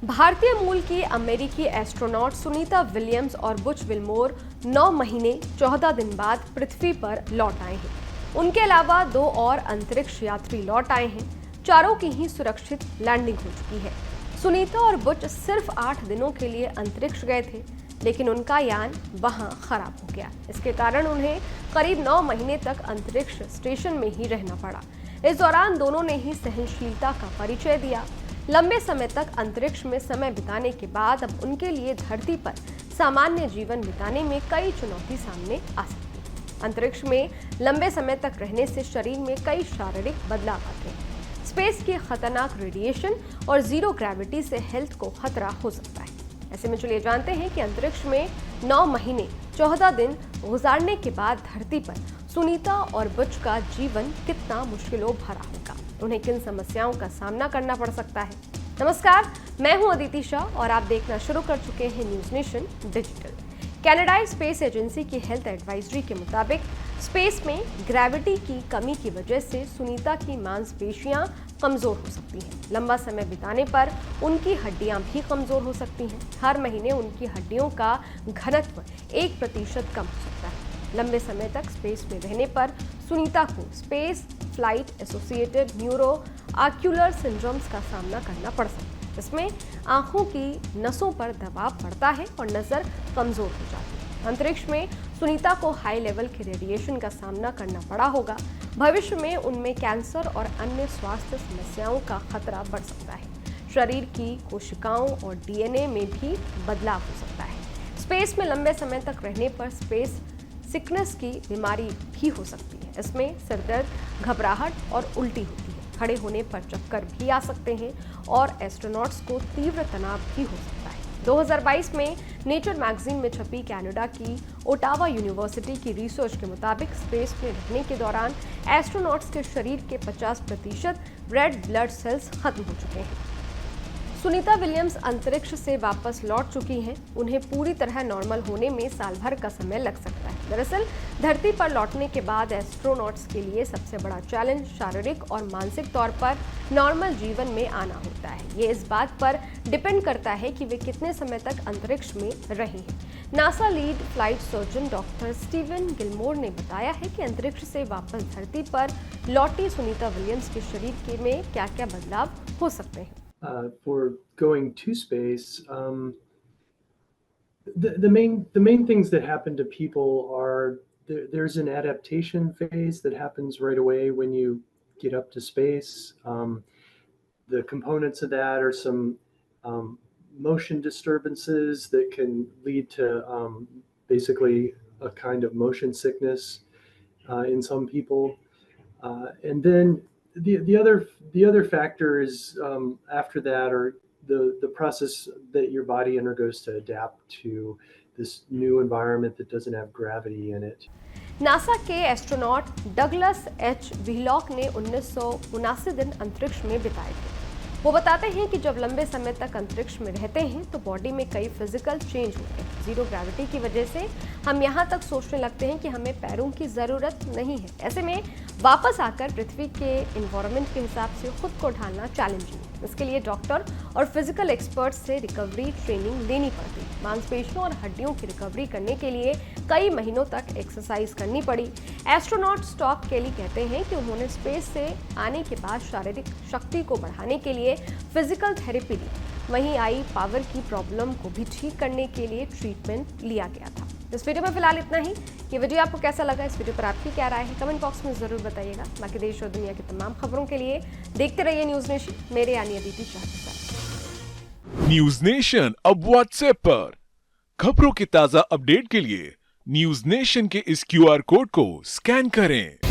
भारतीय मूल की अमेरिकी एस्ट्रोनॉट सुनीता विलियम्स और बुच विल्मोर 9 महीने 14 दिन बाद पृथ्वी पर लौट आए हैं। उनके अलावा 2 और अंतरिक्ष यात्री लौट आए हैं। चारों की ही सुरक्षित लैंडिंग हो चुकी है। सुनीता और बुच सिर्फ 8 दिनों के लिए अंतरिक्ष गए थे, लेकिन उनका यान वहां खराब हो गया। इसके कारण उन्हें करीब 9 महीने तक अंतरिक्ष स्टेशन में ही रहना पड़ा। इस दौरान दोनों ने ही सहनशीलता का परिचय दिया। लंबे समय तक अंतरिक्ष में समय बिताने के बाद अब उनके लिए धरती पर सामान्य जीवन बिताने में कई चुनौती सामने आ सकती है। अंतरिक्ष में लंबे समय तक रहने से शरीर में कई शारीरिक बदलाव आते हैं। स्पेस की खतरनाक रेडिएशन और जीरो ग्रेविटी से हेल्थ को खतरा हो सकता है। ऐसे में चलिए जानते हैं कि अंतरिक्ष में 9 महीने 14 दिन गुजारने के बाद धरती पर सुनीता और बुच का जीवन कितना मुश्किलों भरा होगा, उन्हें किन समस्याओं का सामना करना पड़ सकता है। नमस्कार, मैं हूं अदिति शाह और आप देखना शुरू कर चुके हैं न्यूज नेशन डिजिटल। कनाडाई स्पेस एजेंसी की हेल्थ एडवाइजरी के मुताबिक स्पेस में ग्रेविटी की कमी की वजह से सुनीता की मांसपेशियां कमजोर हो सकती हैं। लंबा समय बिताने पर उनकी हड्डियां भी कमजोर हो सकती हैं। हर महीने उनकी हड्डियों का घनत्व 1% कम हो सकता है। लंबे समय तक स्पेस में रहने पर सुनीता को space flight associated neuro ocular syndromes का सामना करना पड़ सकता है। इसमें आंखों की नसों पर दबाव पड़ता है और नजर कमजोर हो जाती है। अंतरिक्ष में सुनीता को हाई लेवल के रेडिएशन का सामना करना पड़ा होगा। भविष्य में उनमें कैंसर और अन्य स्वास्थ्य समस्याओं का खतरा बढ़ सकता है। शरीर की कोशिकाओं और डीएनए में भी बदलाव हो सकता है। स्पेस में लंबे समय तक रहने पर स्पेस सिकनेस की बीमारी भी हो सकती है। इसमें सिरदर्द, घबराहट और उल्टी होती है। खड़े होने पर चक्कर भी आ सकते हैं और एस्ट्रोनॉट्स को तीव्र तनाव भी हो सकता है। 2022 में नेचर मैगजीन में छपी कनाडा की ओटावा यूनिवर्सिटी की रिसर्च के मुताबिक स्पेस में रहने के दौरान एस्ट्रोनॉट्स के शरीर के 50% रेड ब्लड सेल्स खत्म हो चुके हैं। सुनीता विलियम्स अंतरिक्ष से वापस लौट चुकी हैं। उन्हें पूरी तरह नॉर्मल होने में साल भर का समय लग सकता है। दरअसल धरती पर लौटने के बाद एस्ट्रोनॉट्स के लिए सबसे बड़ा चैलेंज शारीरिक और मानसिक तौर पर नॉर्मल जीवन में आना होता है। ये इस बात पर डिपेंड करता है कि वे कितने समय तक अंतरिक्ष में रहे हैं। NASA lead flight surgeon doctor Steven Gilmore ने बताया है कि अंतरिक्ष से वापस धरती पर लौटी सुनीता विलियम्स के शरीर में क्या-क्या बदलाव हो सकते हैं। For going to space, the main things that happen to people are there's an adaptation phase that happens right away when you get up to space. The components of that are some motion disturbances that can lead to basically a kind of motion sickness in some people, and then the other factor is after that, or the process that your body undergoes to adapt to this new environment that doesn't have gravity in it. NASA के astronaut Douglas H व्हीलॉक ने 1979 दिन अंतरिक्ष में बिताए थे। वो बताते हैं कि जब लंबे समय तक अंतरिक्ष में रहते हैं तो बॉडी में कई फिजिकल चेंज होते हैं। जीरो ग्रेविटी की वजह से हम यहाँ तक सोचने लगते हैं कि हमें पैरों की ज़रूरत नहीं है। ऐसे में वापस आकर पृथ्वी के एनवायरनमेंट के हिसाब से खुद को ढालना चैलेंजिंग है। इसके लिए डॉक्टर और फिजिकल एक्सपर्ट से रिकवरी ट्रेनिंग लेनी पड़ती है। मांसपेशियों और हड्डियों की रिकवरी करने के लिए कई महीनों तक एक्सरसाइज करनी पड़ी। एस्ट्रोनॉट स्टॉक केली कहते हैं कि उन्होंने स्पेस से आने के बाद शारीरिक शक्ति को बढ़ाने के लिए फिजिकल थेरेपी ली। वहीं आई पावर की प्रॉब्लम को भी ठीक करने के लिए ट्रीटमेंट लिया गया था। इस वीडियो में फिलहाल इतना ही। ये वीडियो आपको कैसा लगा, इस वीडियो पर आपकी क्या राय है, कमेंट बॉक्स में जरूर बताइएगा। बाकी देश और दुनिया की तमाम खबरों के लिए देखते रहिए न्यूज नेशन, मेरे यानी अदिति शाह के साथ। न्यूज नेशन अब व्हाट्सएप पर खबरों के ताजा अपडेट के लिए न्यूज नेशन के इस QR कोड को स्कैन करें।